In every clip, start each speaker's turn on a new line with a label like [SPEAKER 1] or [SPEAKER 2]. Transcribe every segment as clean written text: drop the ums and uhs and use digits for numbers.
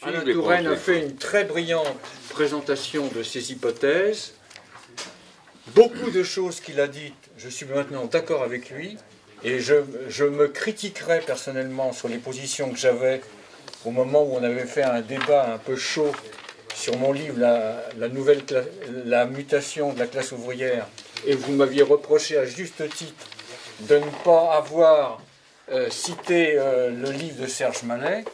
[SPEAKER 1] Alain Touraine a fait une très brillante présentation de ses hypothèses. Beaucoup de choses qu'il a dites, je suis maintenant d'accord avec lui, et je me critiquerai personnellement sur les positions que j'avais au moment où on avait fait un débat un peu chaud sur mon livre La mutation de la classe ouvrière, et vous m'aviez reproché à juste titre de ne pas avoir cité le livre de Serge Mallet,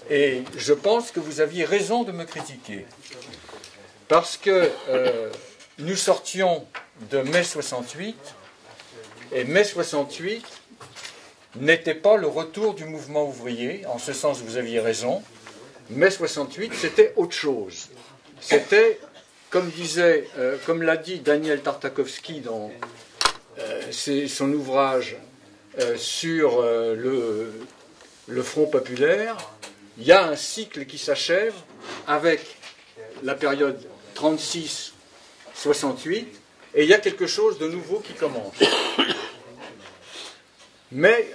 [SPEAKER 1] et je pense que vous aviez raison de me critiquer. Parce que nous sortions de mai 68, et mai 68 n'était pas le retour du mouvement ouvrier, en ce sens vous aviez raison. Mai 68, c'était autre chose. C'était, comme l'a dit Daniel Tartakovsky dans son ouvrage sur le Front populaire, il y a un cycle qui s'achève avec la période 36-68, et il y a quelque chose de nouveau qui commence. Mais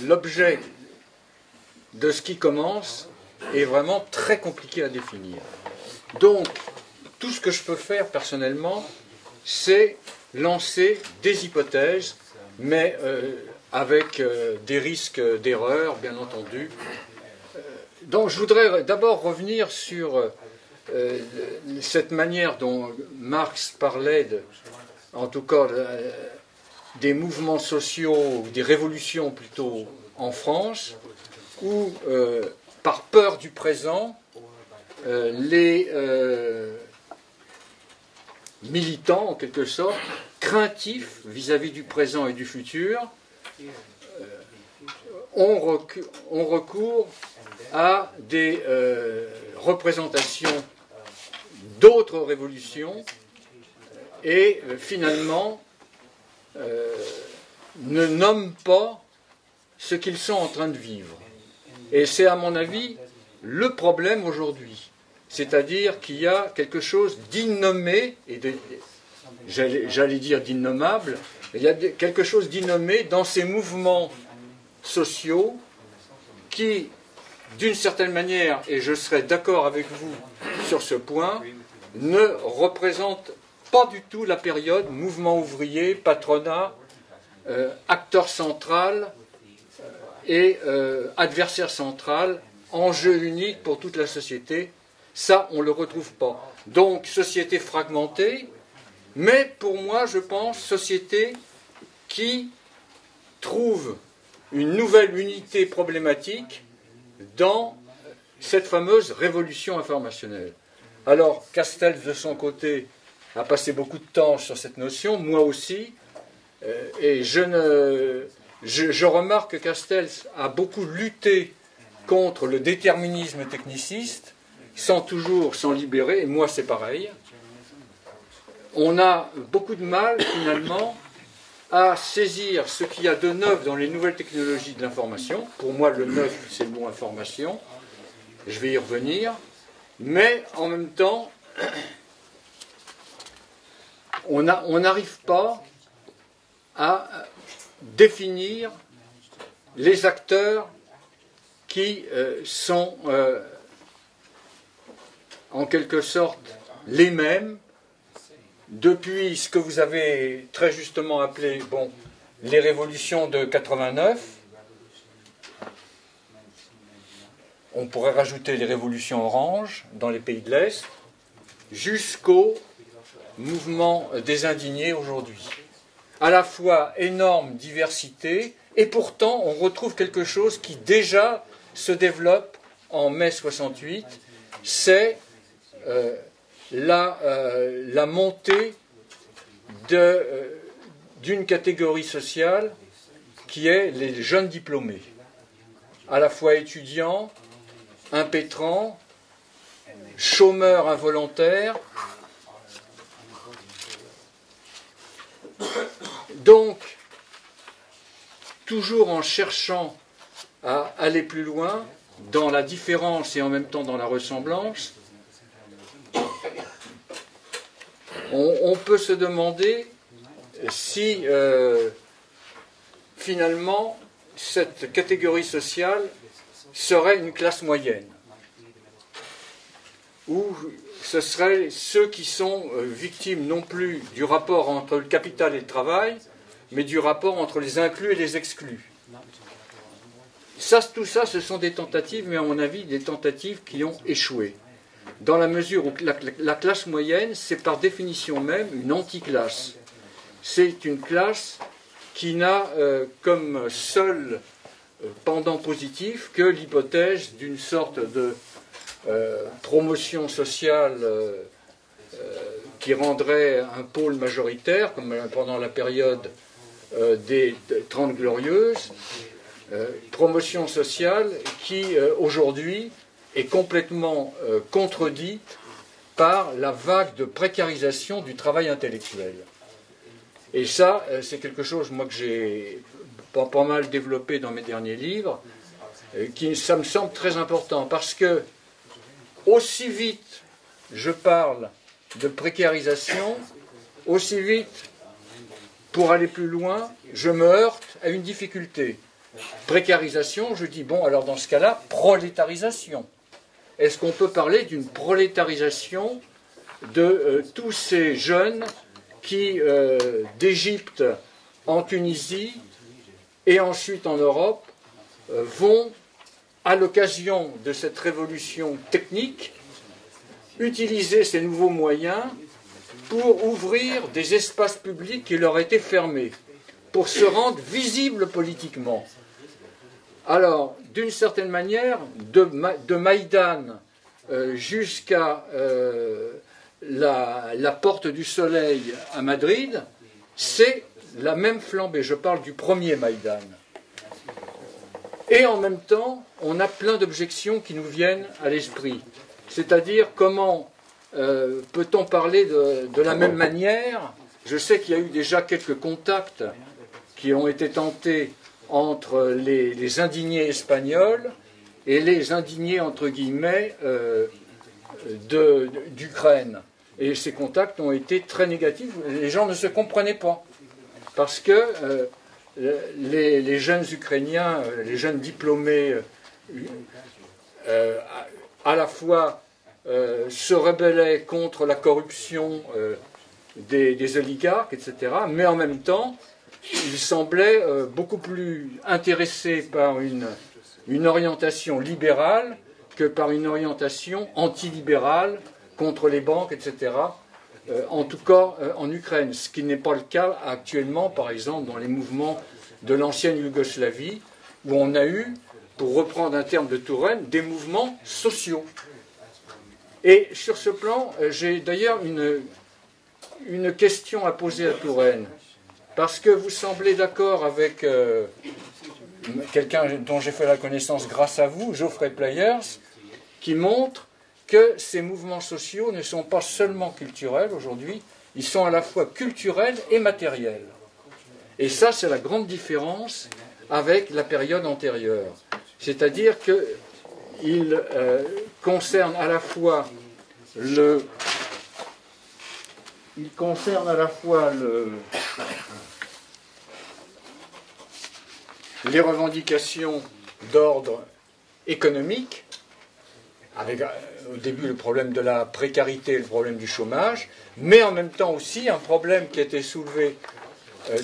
[SPEAKER 1] l'objet de ce qui commence est vraiment très compliqué à définir. Donc, tout ce que je peux faire personnellement, c'est lancer des hypothèses, mais avec des risques d'erreur, bien entendu. Donc, je voudrais d'abord revenir sur cette manière dont Marx parlait, en tout cas, des mouvements sociaux, ou des révolutions plutôt, en France, où, par peur du présent, les militants, en quelque sorte, craintifs vis-à-vis du présent et du futur, ont recours à des représentations d'autres révolutions et finalement ne nomment pas ce qu'ils sont en train de vivre. Et c'est à mon avis le problème aujourd'hui. C'est-à-dire qu'il y a quelque chose d'innommé, et j'allais dire d'innommable, il y a quelque chose d'innommé dans ces mouvements sociaux qui, d'une certaine manière, et je serai d'accord avec vous sur ce point, ne représentent pas du tout la période mouvement ouvrier, patronat, acteur central et adversaire central, enjeu unique pour toute la société. Ça, on ne le retrouve pas. Donc, société fragmentée, mais pour moi, je pense, société qui trouve une nouvelle unité problématique dans cette fameuse révolution informationnelle. Alors, Castells, de son côté, a passé beaucoup de temps sur cette notion, moi aussi, et je remarque que Castells a beaucoup lutté contre le déterminisme techniciste, sans toujours s'en libérer, et moi c'est pareil. On a beaucoup de mal, finalement, à saisir ce qu'il y a de neuf dans les nouvelles technologies de l'information. Pour moi, le neuf, c'est le mot information. Je vais y revenir. Mais, en même temps, on n'arrive pas à définir les acteurs qui sont en quelque sorte les mêmes depuis ce que vous avez très justement appelé les révolutions de 89. On pourrait rajouter les révolutions oranges dans les pays de l'Est, jusqu'au mouvement des indignés aujourd'hui. À la fois énorme diversité, et pourtant on retrouve quelque chose qui déjà se développe en mai 68, c'est la montée d'une catégorie sociale qui est les jeunes diplômés, à la fois étudiants, impétrants, chômeurs involontaires. Donc, toujours en cherchant à aller plus loin dans la différence et en même temps dans la ressemblance, on peut se demander si finalement cette catégorie sociale serait une classe moyenne, où ce seraient ceux qui sont victimes non plus du rapport entre le capital et le travail, mais du rapport entre les inclus et les exclus. Tout ça, ce sont des tentatives, mais à mon avis, des tentatives qui ont échoué. Dans la mesure où la classe moyenne, c'est par définition même une anti-classe. C'est une classe qui n'a comme seul pendant positif que l'hypothèse d'une sorte de promotion sociale qui rendrait un pôle majoritaire, comme pendant la période des Trente Glorieuses, promotion sociale qui aujourd'hui est complètement contredite par la vague de précarisation du travail intellectuel. Et ça, c'est quelque chose, moi, que j'ai pas mal développé dans mes derniers livres, ça me semble très important, parce que aussi vite je parle de précarisation, aussi vite, pour aller plus loin, je me heurte à une difficulté. Précarisation, je dis, bon, alors dans ce cas-là, prolétarisation. Est-ce qu'on peut parler d'une prolétarisation de tous ces jeunes qui, d'Égypte en Tunisie et ensuite en Europe, vont, à l'occasion de cette révolution technique, utiliser ces nouveaux moyens pour ouvrir des espaces publics qui leur étaient fermés, pour se rendre visibles politiquement. Alors, d'une certaine manière, de Maïdan jusqu'à la Porte du Soleil à Madrid, c'est la même flambée. Je parle du premier Maïdan. Et en même temps, on a plein d'objections qui nous viennent à l'esprit. C'est-à-dire, comment peut-on parler de la même manière? Je sais qu'il y a eu déjà quelques contacts qui ont été tentés entre les indignés espagnols et les indignés, entre guillemets, d'Ukraine. Et ces contacts ont été très négatifs. Les gens ne se comprenaient pas. Parce que les jeunes Ukrainiens, les jeunes diplômés, à la fois se rebellaient contre la corruption des oligarques, etc., mais en même temps, ils semblaient beaucoup plus intéressés par une orientation libérale que par une orientation antilibérale contre les banques, etc., en tout cas en Ukraine, ce qui n'est pas le cas actuellement, par exemple, dans les mouvements de l'ancienne Yougoslavie, où on a eu, pour reprendre un terme de Touraine, des mouvements sociaux. Et sur ce plan, j'ai d'ailleurs une question à poser à Touraine, parce que vous semblez d'accord avec quelqu'un dont j'ai fait la connaissance grâce à vous, Geoffrey Players, qui montre que ces mouvements sociaux ne sont pas seulement culturels aujourd'hui, ils sont à la fois culturels et matériels. Et ça, c'est la grande différence avec la période antérieure. C'est-à-dire qu'ils concernent à la fois les revendications d'ordre économique, avec au début le problème de la précarité, le problème du chômage, mais en même temps aussi un problème qui a été soulevé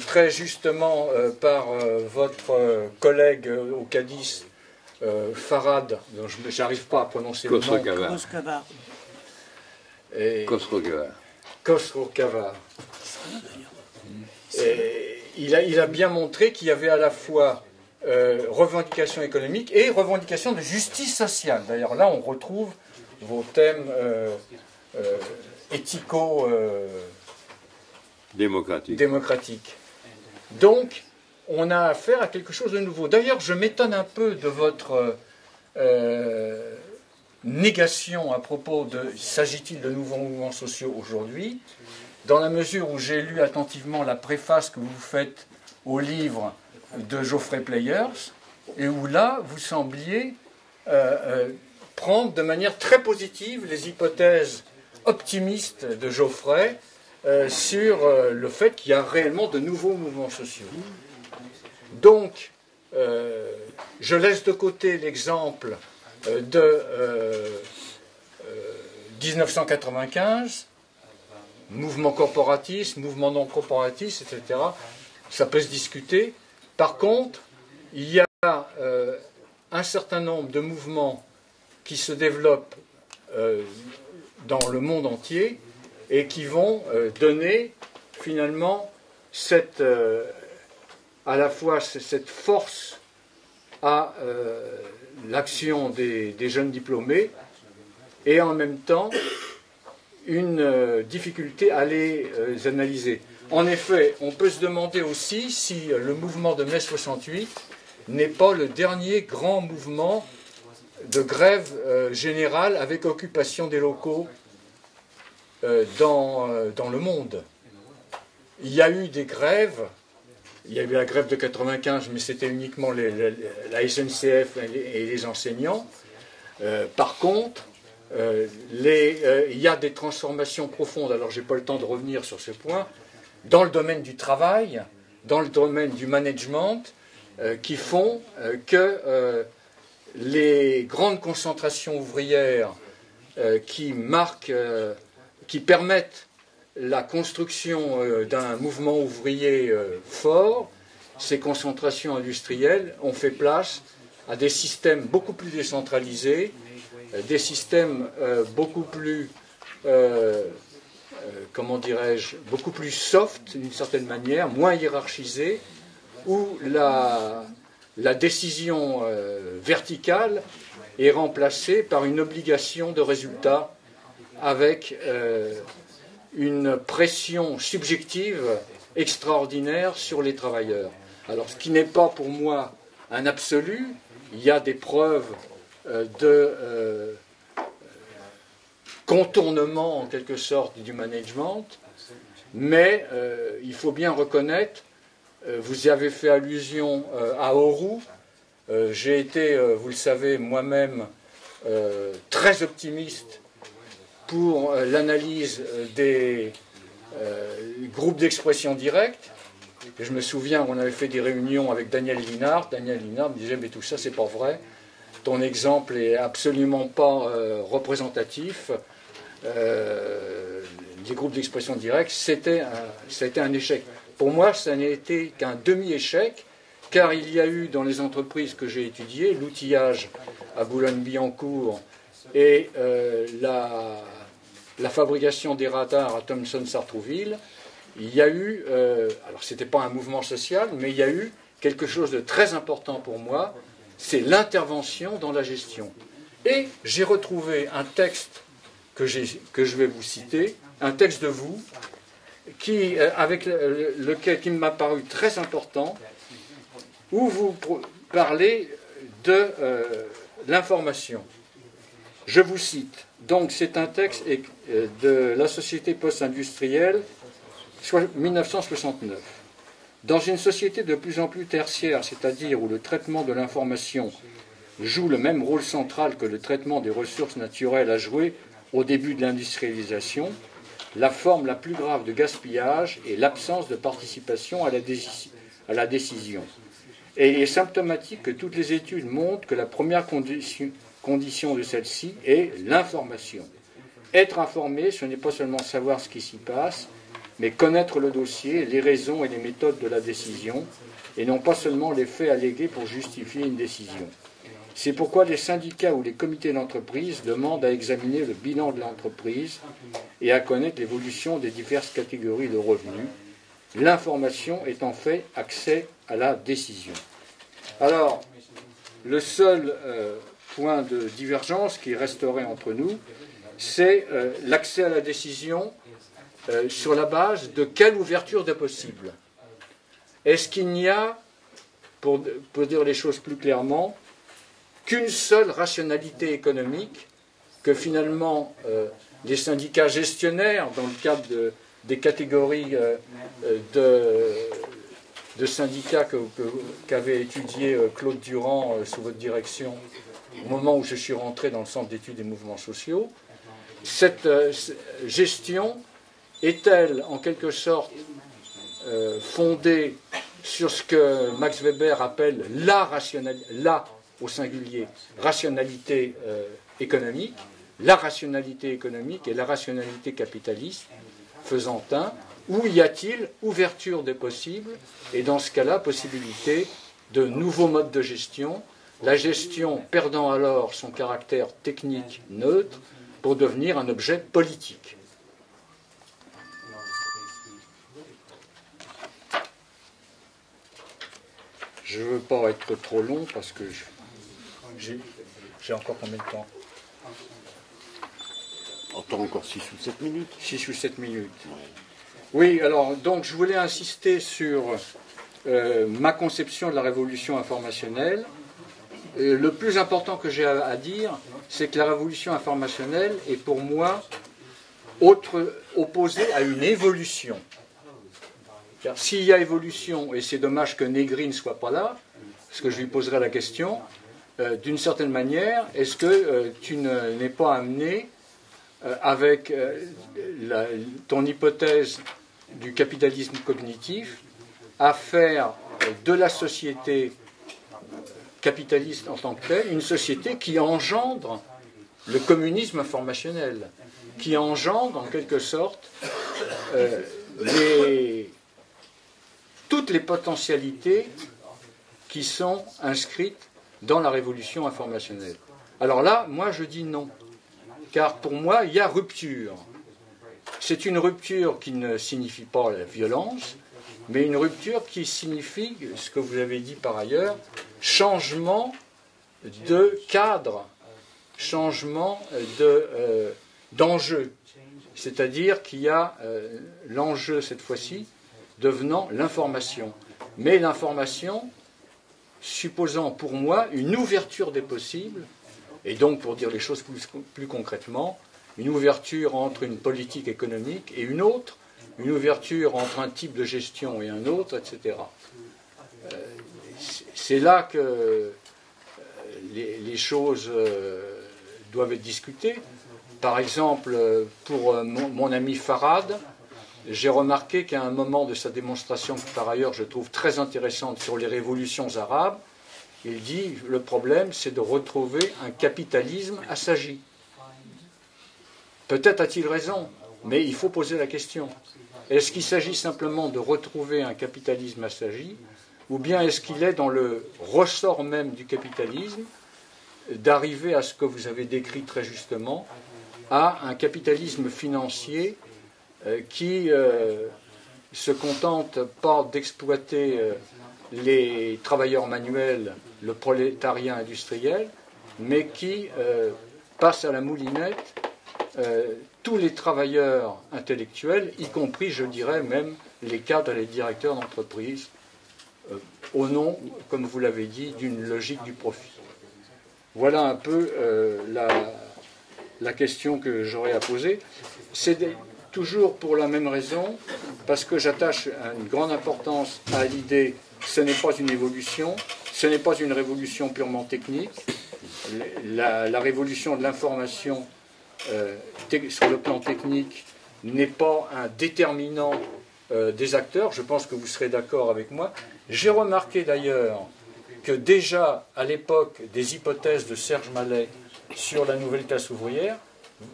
[SPEAKER 1] très justement par votre collègue au Cadiz, Farhad, dont je n'arrive pas à prononcer le nom. Khosrow-Khavar. Il a bien montré qu'il y avait à la fois revendication économique et revendication de justice sociale. D'ailleurs, là, on retrouve vos thèmes éthico-démocratiques. Donc, on a affaire à quelque chose de nouveau. D'ailleurs, je m'étonne un peu de votre négation à propos de s'agit-il de nouveaux mouvements sociaux aujourd'hui, dans la mesure où j'ai lu attentivement la préface que vous faites au livre de Geoffrey Players, et où là, vous sembliez prendre de manière très positive les hypothèses optimistes de Geoffrey sur le fait qu'il y a réellement de nouveaux mouvements sociaux. Donc, je laisse de côté l'exemple de 1995, mouvement corporatiste, mouvement non corporatiste, etc. Ça peut se discuter. Par contre, il y a un certain nombre de mouvements qui se développent dans le monde entier et qui vont donner finalement à la fois cette force à l'action des jeunes diplômés et en même temps une difficulté à les analyser. En effet, on peut se demander aussi si le mouvement de mai 68 n'est pas le dernier grand mouvement de grève générale avec occupation des locaux dans le monde. Il y a eu des grèves, il y a eu la grève de 95, mais c'était uniquement la SNCF et les enseignants. Par contre, il y a des transformations profondes, alors je n'ai pas le temps de revenir sur ce point, dans le domaine du travail, dans le domaine du management, qui font que les grandes concentrations ouvrières qui permettent la construction d'un mouvement ouvrier fort, ces concentrations industrielles ont fait place à des systèmes beaucoup plus décentralisés, des systèmes beaucoup plus, comment dirais-je, beaucoup plus soft d'une certaine manière, moins hiérarchisés, où la décision verticale est remplacée par une obligation de résultat avec une pression subjective extraordinaire sur les travailleurs. Alors, ce qui n'est pas pour moi un absolu, il y a des preuves de contournement en quelque sorte du management, mais il faut bien reconnaître, vous y avez fait allusion à Auroux, j'ai été, vous le savez, moi-même très optimiste pour l'analyse des groupes d'expression directe. Je me souviens, on avait fait des réunions avec Daniel Linhart. Daniel Linhart me disait, mais tout ça, c'est pas vrai. Ton exemple est absolument pas représentatif. Les groupes d'expression directe, c'était un échec. Pour moi, ça n'a été qu'un demi-échec, car il y a eu dans les entreprises que j'ai étudiées, l'outillage à Boulogne-Billancourt et la fabrication des radars à Thomson-Sartrouville, il y a eu, alors ce n'était pas un mouvement social, mais il y a eu quelque chose de très important pour moi, c'est l'intervention dans la gestion. Et j'ai retrouvé un texte que je vais vous citer, un texte de vous, avec lequel qui m'a paru très important, où vous parlez de l'information. Je vous cite. Donc, c'est un texte de la Société post-industrielle, 1969. Dans une société de plus en plus tertiaire, c'est-à-dire où le traitement de l'information joue le même rôle central que le traitement des ressources naturelles a joué au début de l'industrialisation, la forme la plus grave de gaspillage est l'absence de participation à la décision. Et il est symptomatique que toutes les études montrent que la première condition de celle-ci est l'information. Être informé, ce n'est pas seulement savoir ce qui s'y passe, mais connaître le dossier, les raisons et les méthodes de la décision, et non pas seulement les faits allégués pour justifier une décision. C'est pourquoi les syndicats ou les comités d'entreprise demandent à examiner le bilan de l'entreprise et à connaître l'évolution des diverses catégories de revenus. L'information est en fait accès à la décision. Alors, le seul point de divergence qui resterait entre nous, c'est l'accès à la décision sur la base de quelle ouverture de possible. Est-ce qu'il n'y a, pour dire les choses plus clairement, qu'une seule rationalité économique que finalement les syndicats gestionnaires, dans le cadre des catégories de syndicats qu'avait étudié Claude Durand sous votre direction au moment où je suis rentré dans le Centre d'études des mouvements sociaux, cette gestion est-elle en quelque sorte fondée sur ce que Max Weber appelle la au singulier, rationalité économique, la rationalité économique et la rationalité capitaliste, faisant un. Où y a-t-il ouverture des possibles, et dans ce cas-là, possibilité de nouveaux modes de gestion, la gestion perdant alors son caractère technique neutre pour devenir un objet politique. Je ne veux pas être trop long parce que j'ai encore combien de temps?
[SPEAKER 2] Attends encore 6 ou 7 minutes.
[SPEAKER 1] 6 ou 7 minutes. Oui, alors, donc je voulais insister sur ma conception de la révolution informationnelle. Le plus important que j'ai à dire, c'est que la révolution informationnelle est pour moi opposée à une évolution. Car s'il y a évolution, et c'est dommage que Negri ne soit pas là, parce que je lui poserai la question, d'une certaine manière, est-ce que tu n'es pas amené avec ton hypothèse du capitalisme cognitif à faire de la société capitaliste en tant que telle une société qui engendre le communisme informationnel, qui engendre en quelque sorte toutes les potentialités qui sont inscrites dans la révolution informationnelle. Alors là, moi je dis non. Car pour moi, il y a rupture. C'est une rupture qui ne signifie pas la violence, mais une rupture qui signifie, ce que vous avez dit par ailleurs, changement de cadre, changement d'enjeu. C'est-à-dire qu'il y a l'enjeu, cette fois-ci, devenant l'information. Mais l'information supposant pour moi une ouverture des possibles, et donc, pour dire les choses plus concrètement, une ouverture entre une politique économique et une autre, une ouverture entre un type de gestion et un autre, etc. C'est là que les choses doivent être discutées. Par exemple, pour mon ami Farad, j'ai remarqué qu'à un moment de sa démonstration, que par ailleurs je trouve très intéressante, sur les révolutions arabes, il dit le problème, c'est de retrouver un capitalisme assagi. Peut-être a-t-il raison, mais il faut poser la question. Est-ce qu'il s'agit simplement de retrouver un capitalisme assagi, ou bien est-ce qu'il est dans le ressort même du capitalisme d'arriver à ce que vous avez décrit très justement, à un capitalisme financier qui se contente pas d'exploiter les travailleurs manuels, le prolétariat industriel, mais qui passe à la moulinette tous les travailleurs intellectuels, y compris, je dirais, même les cadres et les directeurs d'entreprise, au nom, comme vous l'avez dit, d'une logique du profit. Voilà un peu la question que j'aurais à poser. C'est toujours pour la même raison, parce que j'attache une grande importance à l'idée que ce n'est pas une évolution, ce n'est pas une révolution purement technique. La révolution de l'information sur le plan technique n'est pas un déterminant des acteurs. Je pense que vous serez d'accord avec moi. J'ai remarqué d'ailleurs que déjà à l'époque des hypothèses de Serge Mallet sur la nouvelle classe ouvrière,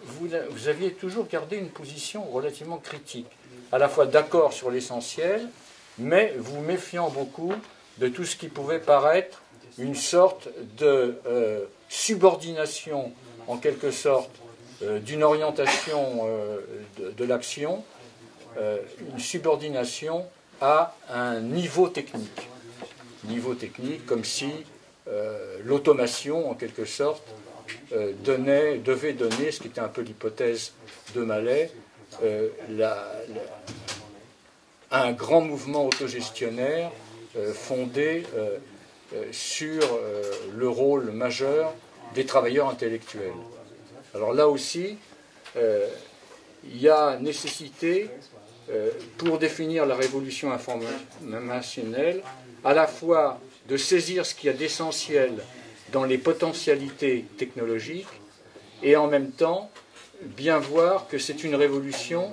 [SPEAKER 1] vous aviez toujours gardé une position relativement critique, à la fois d'accord sur l'essentiel, mais vous méfiant beaucoup de tout ce qui pouvait paraître une sorte de subordination, en quelque sorte, d'une orientation de l'action, une subordination à un niveau technique. Niveau technique, comme si l'automation, en quelque sorte, devait donner, ce qui était un peu l'hypothèse de Mallet, un grand mouvement autogestionnaire fondé sur le rôle majeur des travailleurs intellectuels. Alors là aussi, il y a nécessité, pour définir la révolution informationnelle, à la fois de saisir ce qu'il y a d'essentiel dans les potentialités technologiques, et en même temps bien voir que c'est une révolution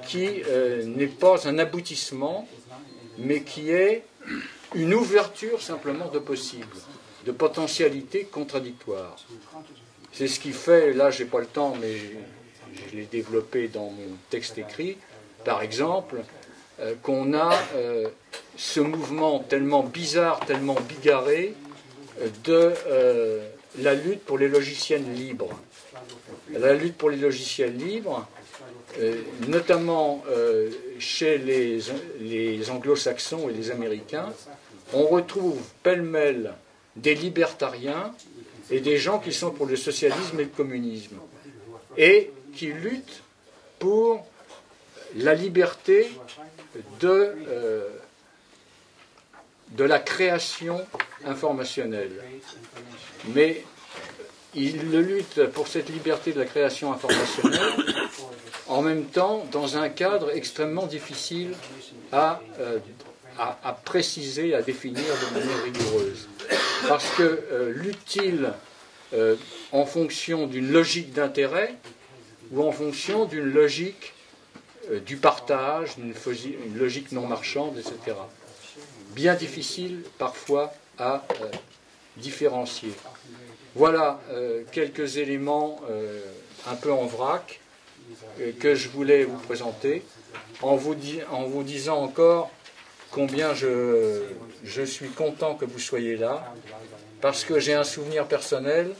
[SPEAKER 1] qui n'est pas un aboutissement, mais qui est une ouverture simplement de possible, de potentialités contradictoires. C'est ce qui fait, là j'ai pas le temps, mais je l'ai développé dans mon texte écrit, par exemple, qu'on a ce mouvement tellement bizarre, tellement bigarré, de la lutte pour les logiciels libres. La lutte pour les logiciels libres, notamment chez les anglo-saxons et les américains, on retrouve pêle-mêle des libertariens et des gens qui sont pour le socialisme et le communisme, et qui luttent pour la liberté de la création informationnelle. Mais ils luttent pour cette liberté de la création informationnelle en même temps dans un cadre extrêmement difficile à préciser, à définir de manière rigoureuse. Parce que l'utile en fonction d'une logique d'intérêt ou en fonction d'une logique du partage, une logique non marchande, etc. Bien difficile parfois à différencier. Voilà quelques éléments un peu en vrac que je voulais vous présenter en vous disant encore combien je suis content que vous soyez là, parce que j'ai un souvenir personnel.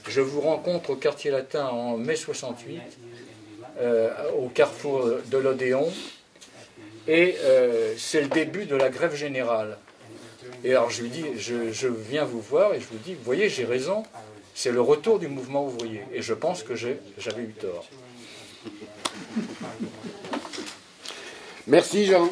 [SPEAKER 1] Je vous rencontre au Quartier Latin en mai 68, au carrefour de l'Odéon, et c'est le début de la grève générale. Et alors je lui dis, je viens vous voir et je vous dis, vous voyez, j'ai raison, c'est le retour du mouvement ouvrier. Et je pense que j'avais eu tort.
[SPEAKER 2] Merci Jean.